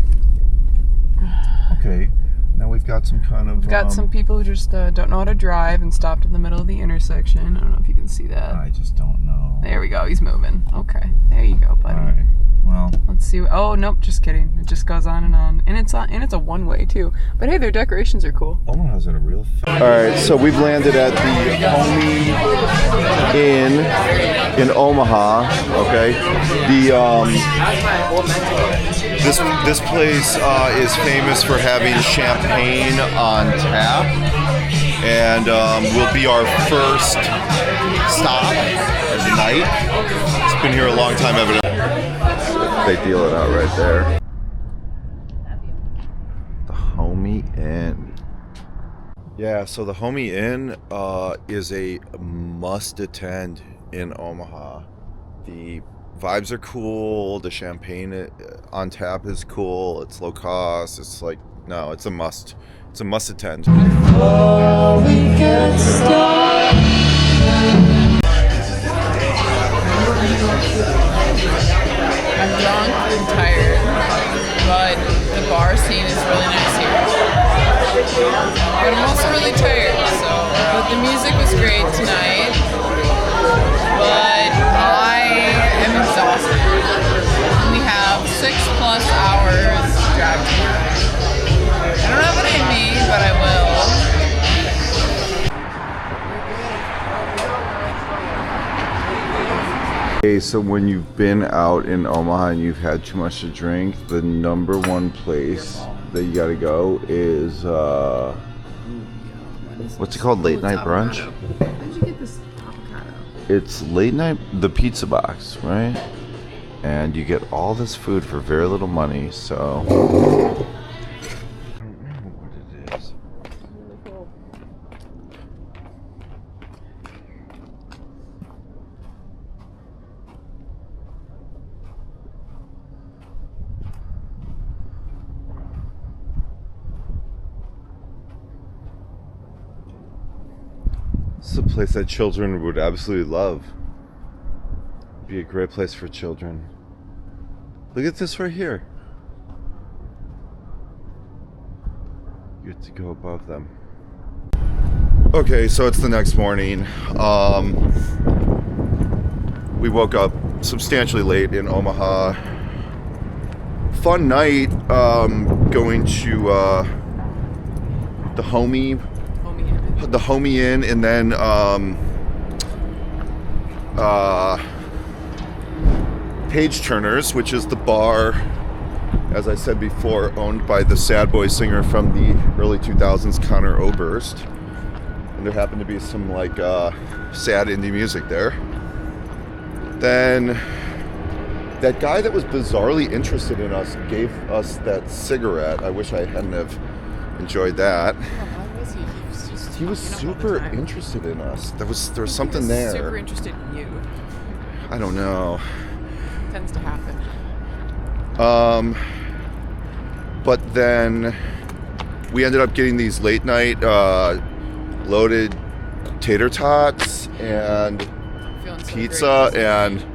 Okay, now we've got some kind of... We've got some people who just don't know how to drive and stopped in the middle of the intersection. I don't know if you can see that. I just don't know. There we go, he's moving. Okay, there you go, buddy. All right, well... Let's see. Oh, nope, just kidding. It just goes on. And it's a one-way, too. But hey, their decorations are cool. Omaha's in a real... All right, so we've landed at the Homie Inn in Omaha, okay? This place is famous for having champagne on tap, and will be our first stop of the night. It's been here a long time, evidently. They deal it out right there. The Homie Inn. Yeah, so the Homie Inn is a must-attend in Omaha. The vibes are cool. The champagne on tap is cool. It's low cost. It's like, no, it's a must. It's a must-attend. Before we get started. I'm drunk and tired, but the bar scene is really nice here. But I'm also really tired, but the music was great tonight, but I am exhausted. We have 6+ hours to drive tonight. I don't have it in me, but I will. Okay, so when you've been out in Omaha and you've had too much to drink, the number one place that you gotta go is, what's it called? Late night brunch? Where did you get this avocado? It's late night, the pizza box, right? And you get all this food for very little money, so. I don't know what it is. This is a place that children would absolutely love. It'd be a great place for children. Look at this right here. You get to go above them. Okay, so it's the next morning. We woke up substantially late in Omaha. Fun night going to the Homie Inn, and then Page Turners, which is the bar, as I said before, owned by the sad boy singer from the early 2000s, Conor Oberst. And there happened to be some like sad indie music there. Then That guy that was bizarrely interested in us gave us that cigarette. I wish I hadn't have enjoyed that. Why was he? He was super interested in us. There was something there. Super interested in you. I don't know. Tends to happen. But then we ended up getting these late night loaded tater tots and pizza, and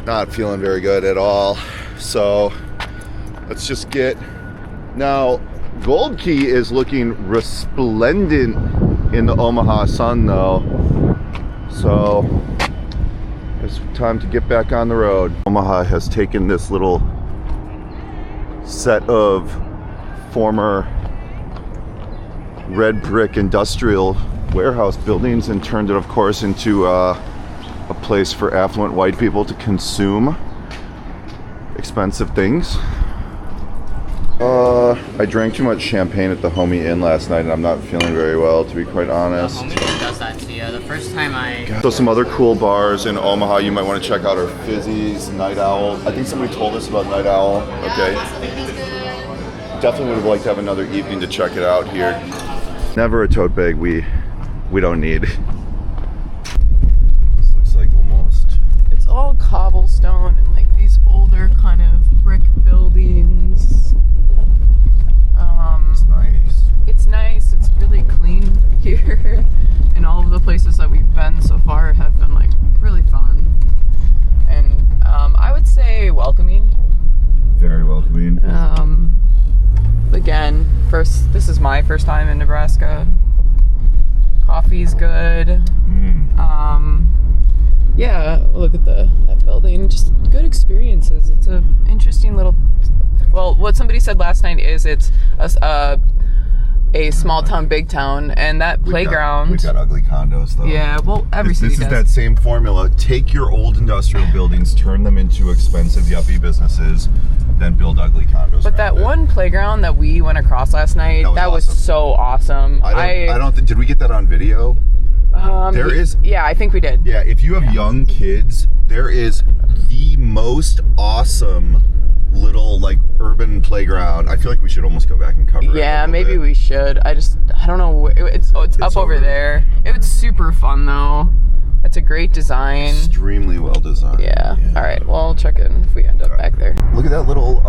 not feeling very good at all. So let's just get now. Gold Key is looking resplendent in the Omaha sun, though. So it's time to get back on the road. Omaha has taken this little set of former red brick industrial warehouse buildings and turned it, of course, into a place for affluent white people to consume expensive things. I drank too much champagne at the Homie Inn last night, and I'm not feeling very well, to be quite honest. The Homie Inn does that to you. The first time So some other cool bars in Omaha you might want to check out are Fizzy's, Night Owl. I think somebody told us about Night Owl. Okay. Definitely would like to have another evening to check it out here. Never a tote bag we don't need. This looks like almost... It's all cobblestone and like these older kind of brick buildings. It's nice. It's nice. It's really clean here, and all of the places that we've been so far have been like really fun, and I would say welcoming. Very welcoming. Again, this is my first time in Nebraska. Coffee's good. Yeah, look at that building. Just good experiences. It's a interesting little. Well, what somebody said last night is it's a small town, big town, and that playground. We've got ugly condos, though. Yeah, well, every city does. This is that same formula. Take your old industrial buildings, turn them into expensive, yuppie businesses, then build ugly condos. But that one playground that we went across last night, that was so awesome. I don't think. Did we get that on video? There is. Yeah, I think we did. Yeah, if you have young kids, there is the most awesome little like urban playground. I feel like we should almost go back and cover it. Yeah, maybe we should. I don't know. It's up over there. It was super fun though. It's a great design. Extremely well designed. Yeah. All right. Well, I'll check in if we end up back there. Look at that little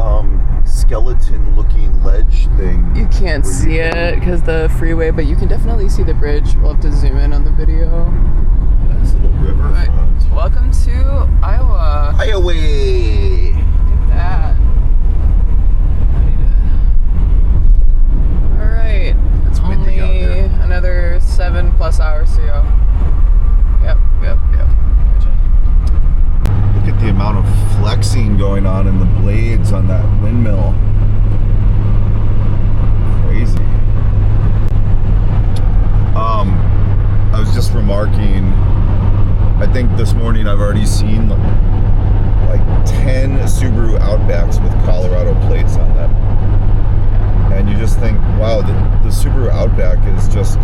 skeleton-looking ledge thing. You can't see it because the freeway, but you can definitely see the bridge. We'll have to zoom in on the video. Nice little river. Right. Welcome to Iowa. Iowa. Look at that. All right. It's only another 7+ hours to go. Yep. Look at the amount of flexing going on in the blades on that windmill. Crazy. I was just remarking, I think this morning I've already seen like 10 Subaru Outbacks with Colorado plates on them. And you just think, wow, the Subaru Outback is just...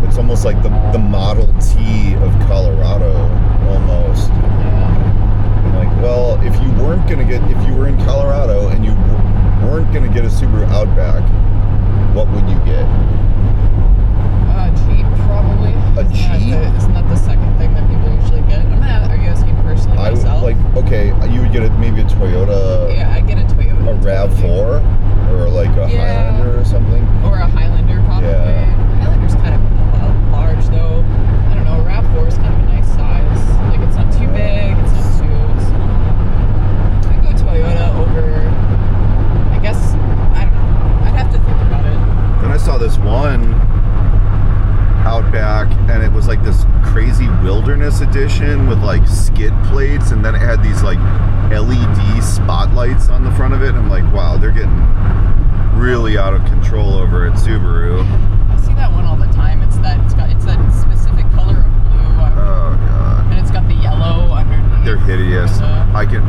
It's almost like the Model T of Colorado, almost. I'm like, well, if you were in Colorado and you weren't gonna get a Subaru Outback, what would you get? Jeep, probably. Isn't that the second thing that people usually get? Are you asking personally myself? You would get maybe a Toyota. Yeah, I get a Toyota. A RAV4, or like a Highlander or something. Or a Highlander, probably. Yeah. Highlander's kind of large, though. I don't know. RAV4 is kind of a nice size. Like, it's not too big. It's not too small. I go Toyota over. I guess, I don't know. I'd have to think about it. Then I saw this one Outback, and it was like this crazy wilderness edition with like skid plates, and then it had these like LED spotlights on the front of it. And I'm like, wow, they're getting really out of control over at Subaru. I see that one all the time. It's that specific color of blue. Oh god. And it's got the yellow underneath. They're hideous.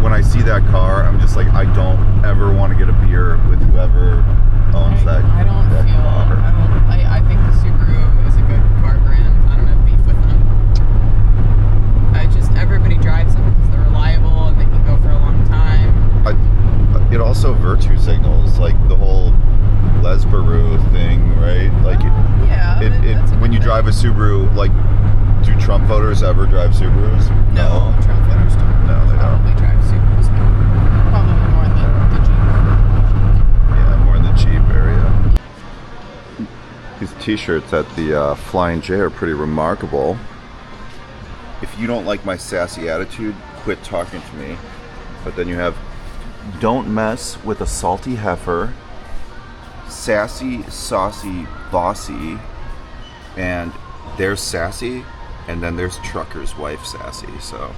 When I see that car, I'm just like, I don't ever want to get a beer with whoever owns that. I think the Subaru is a good car brand. I don't have beef with them. Everybody drives them because they're reliable and they also virtue signals, like the whole Lesbaru thing, right? Like, when you drive a Subaru, like, do Trump voters ever drive Subarus? No, Trump voters don't. No, they don't. Probably drive Subarus. Probably more in the Jeep. Yeah, more in the Jeep area. These t-shirts at the Flying J are pretty remarkable. If you don't like my sassy attitude, quit talking to me. But then you have, don't mess with a salty heifer, sassy, saucy, bossy, and there's sassy, and then there's trucker's wife sassy. So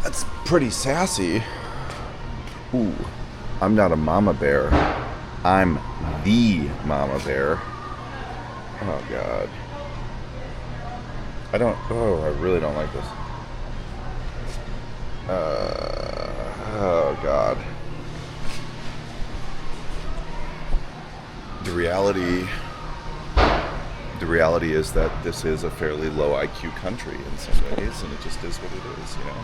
that's pretty sassy. Ooh, I'm not a mama bear. I'm the mama bear. Oh God. I really don't like this. Oh God. The reality is that this is a fairly low IQ country in some ways, and it just is what it is, you know.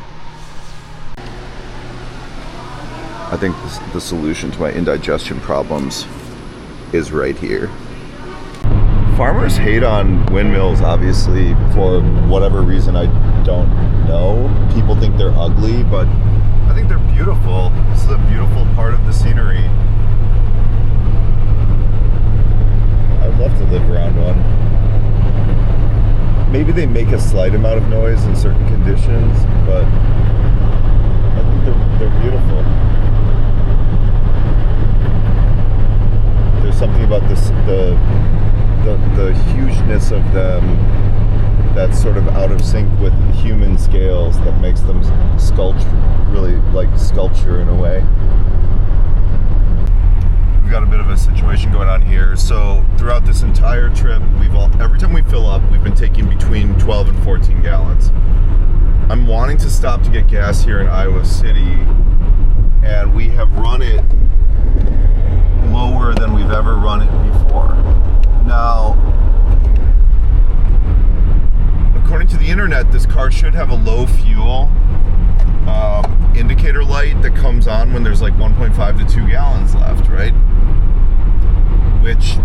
I think the solution to my indigestion problems is right here. Farmers hate on windmills, obviously, for whatever reason I don't know. People think they're ugly, but I think they're beautiful. This is a beautiful part of the scenery. I'd love to live around one. Maybe they make a slight amount of noise in certain conditions, but I think they're beautiful. There's something about this, the hugeness of them that's sort of out of sync with human scales that makes them really like sculpture in a way. We've got a bit of a situation going on here. So throughout this entire trip, every time we fill up, we've been taking between 12 and 14 gallons. I'm wanting to stop to get gas here in Iowa City, and we have run it lower than we've ever run it before. Now, according to the internet, this car should have a low fuel indicator light that comes on when there's like 1.5 to 2 gallons left, right? Which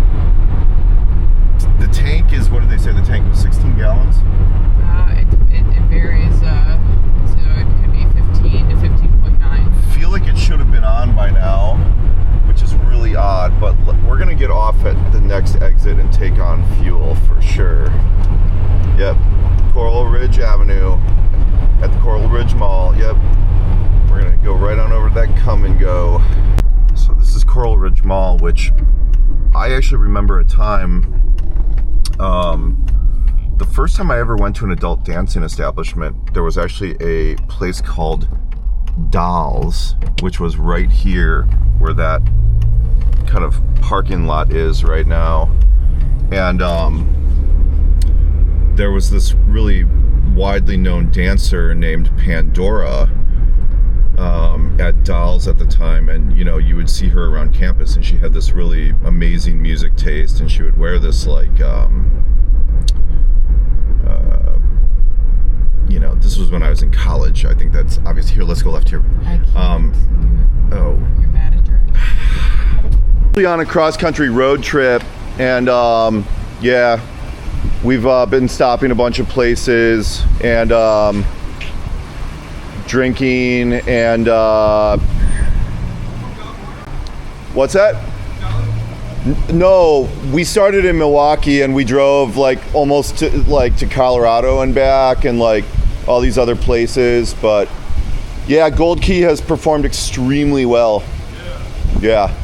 the tank is, what did they say? The tank was 16 gallons? It varies, so it could be 15 to 15.9. I feel like it should have been on by now, which is really odd, but we're gonna get off at the next exit and take on fuel for sure. Yep, Coral Ridge Avenue at the Coral Ridge Mall. Yep, we're gonna go right on over to that Come and Go. So this is Coral Ridge Mall, which I actually remember a time, the first time I ever went to an adult dancing establishment, there was actually a place called Dolls, which was right here where that kind of parking lot is right now. And there was this really widely known dancer named Pandora at Dolls at the time, and you know, you would see her around campus, and she had this really amazing music taste, and she would wear this like you know, this was when I was in college. I think that's obvious. Here, let's go left here. I can't oh, you're bad at driving. On a cross-country road trip, and yeah, we've been stopping a bunch of places and drinking and what's that? No, we started in Milwaukee and we drove like almost to Colorado and back, and like all these other places. But yeah, Gold Key has performed extremely well. Yeah.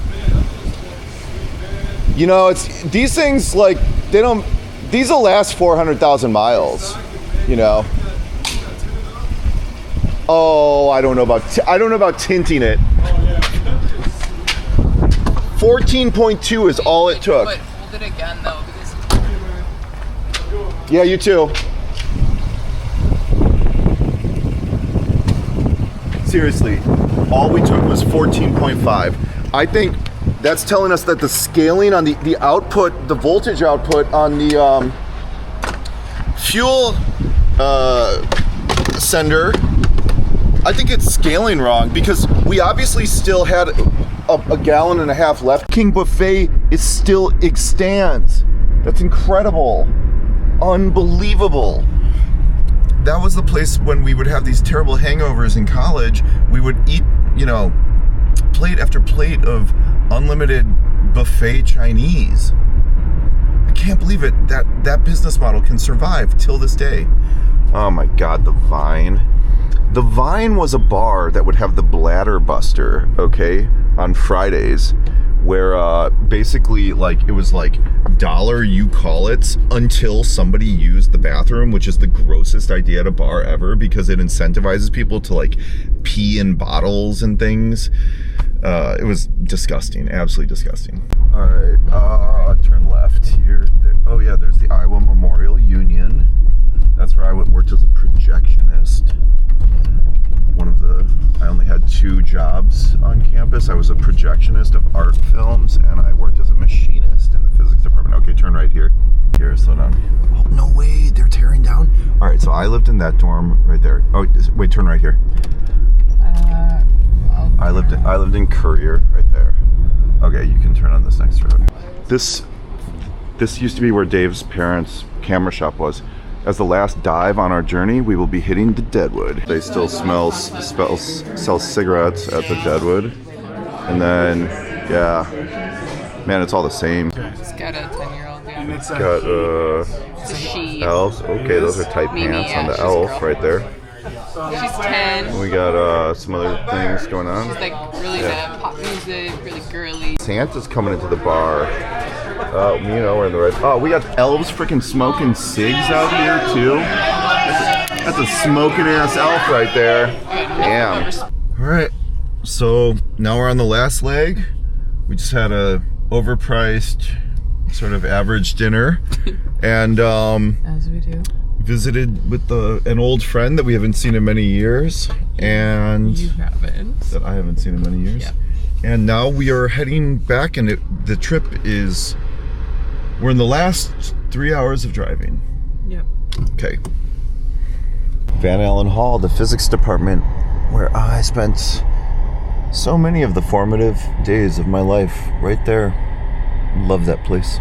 You know, it's these things, like, these will last 400,000 miles, you know. Oh, I don't know about tinting it. 14.2 is all it took. But hold it again though, because yeah, you too. Seriously, all we took was 14.5. I think that's telling us that the scaling on the output, the voltage output on the fuel sender I think it's scaling wrong because we obviously still had a gallon and a half left. King Buffet is still extant. That's incredible. Unbelievable. That was the place when we would have these terrible hangovers in college. We would eat, you know, plate after plate of unlimited buffet Chinese. I can't believe it. That business model can survive till this day. Oh my God, the Vine. The Vine was a bar that would have the Bladder Buster, okay, on Fridays, where basically like it was like $1 you call it until somebody used the bathroom, which is the grossest idea at a bar ever because it incentivizes people to like pee in bottles and things. It was disgusting, absolutely disgusting. All right, turn left here. Oh yeah, there's the Iowa Memorial Union. That's where I worked as a projectionist. I only had 2 jobs on campus. I was a projectionist of art films, and I worked as a machinist in the physics department. Okay, turn right here. Here, slow down. Oh, no way, they're tearing down. All right, so I lived in that dorm right there. Oh, wait, turn right here. I lived in Courier right there. Okay, you can turn on this next road. This used to be where Dave's parents' camera shop was. As the last dive on our journey, we will be hitting the Deadwood. They still sell cigarettes at the Deadwood. And then, yeah, man, it's all the same. It's got a 10-year-old, yeah. It's got, It's a she. elves. Okay, those are tight pants on the elf right there. She's 10. We got some other things going on. She's like really into pop music, really girly. Santa's coming into the bar. You know, we're in the right. Oh, we got elves freaking smoking cigs out here too. That's a smoking ass elf right there. Damn. All right, so now we're on the last leg. We just had a overpriced, sort of average dinner, and as we do. Visited with an old friend that we haven't seen in many years, and you haven't. That I haven't seen in many years. Yep. And now we are heading back, and the trip is. We're in the last 3 hours of driving. Yep. Okay. Van Allen Hall, the physics department, where I spent so many of the formative days of my life, right there. Love that place.